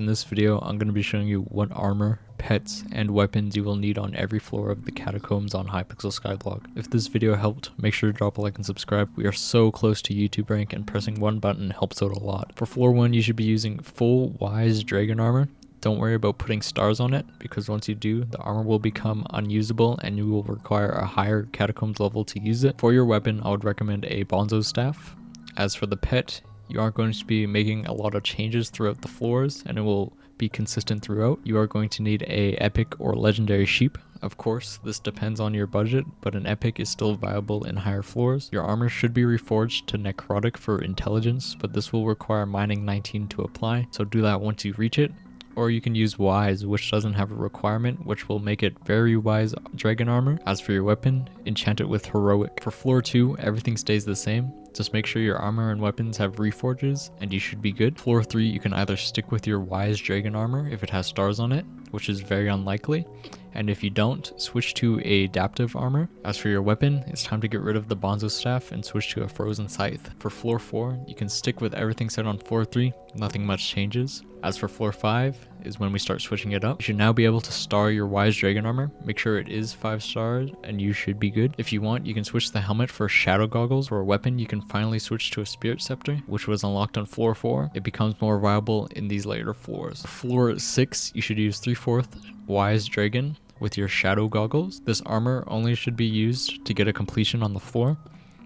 In this video, I'm going to be showing you what armor, pets, and weapons you will need on every floor of the catacombs on Hypixel Skyblock. If this video helped, make sure to drop a like and subscribe. We are so close to YouTube rank and pressing one button helps out a lot. For floor 1, you should be using full Wise Dragon armor. Don't worry about putting stars on it, because once you do, the armor will become unusable and you will require a higher catacombs level to use it. For your weapon, I would recommend a Bonzo staff. As for the pet, you aren't going to be making a lot of changes throughout the floors and it will be consistent throughout. You are going to need a epic or legendary sheep. Of course, this depends on your budget, but an epic is still viable in higher floors. Your armor should be reforged to necrotic for intelligence, but this will require mining 19 to apply, so do that once you reach it. Or you can use Wise, which doesn't have a requirement, which will make it very Wise dragon armor. As for your weapon, enchant it with heroic. For floor 2, everything stays the same. Just make sure your armor and weapons have reforges and you should be good. Floor 3, you can either stick with your Wise dragon armor if it has stars on it, which is very unlikely. And if you don't, switch to a adaptive armor. As for your weapon, it's time to get rid of the Bonzo staff and switch to a frozen scythe. For floor 4, you can stick with everything set on floor 3, nothing much changes. As for floor 5 is when we start switching it up. You should now be able to star your Wise Dragon armor. Make sure it is 5 stars and you should be good. If you want, you can switch the helmet for shadow goggles, or a weapon you can finally switch to a spirit sceptre, which was unlocked on floor 4. It becomes more viable in these later floors. Floor 6, you should use 3/4 Wise Dragon with your shadow goggles. This armor only should be used to get a completion on the floor.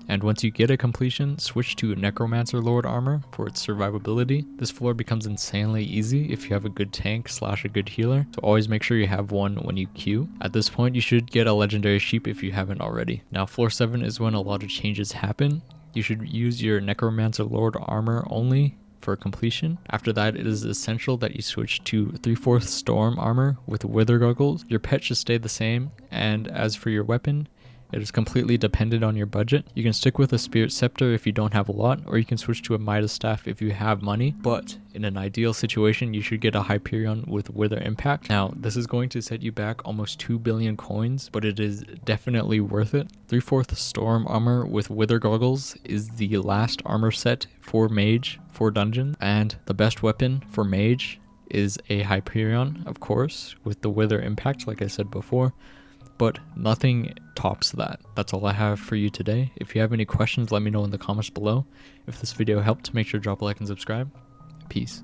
And once you get a completion, switch to Necromancer Lord armor for its survivability. This floor becomes insanely easy if you have a good tank / a good healer, so always make sure you have one when you queue. At this point, you should get a legendary sheep if you haven't already. Now floor 7 is when a lot of changes happen. You should use your Necromancer Lord armor only for completion. After that, it is essential that you switch to 3/4 Storm armor with Wither goggles. Your pet should stay the same, and as for your weapon, it is completely dependent on your budget. You can stick with a Spirit Scepter if you don't have a lot, or you can switch to a Midas Staff if you have money, but in an ideal situation, you should get a Hyperion with Wither Impact. Now, this is going to set you back almost 2 billion coins, but it is definitely worth it. 3/4 Storm armor with Wither goggles is the last armor set for Mage for dungeons, and the best weapon for Mage is a Hyperion, of course, with the Wither Impact, like I said before. But nothing tops that. That's all I have for you today. If you have any questions, let me know in the comments below. If this video helped, make sure to drop a like and subscribe. Peace.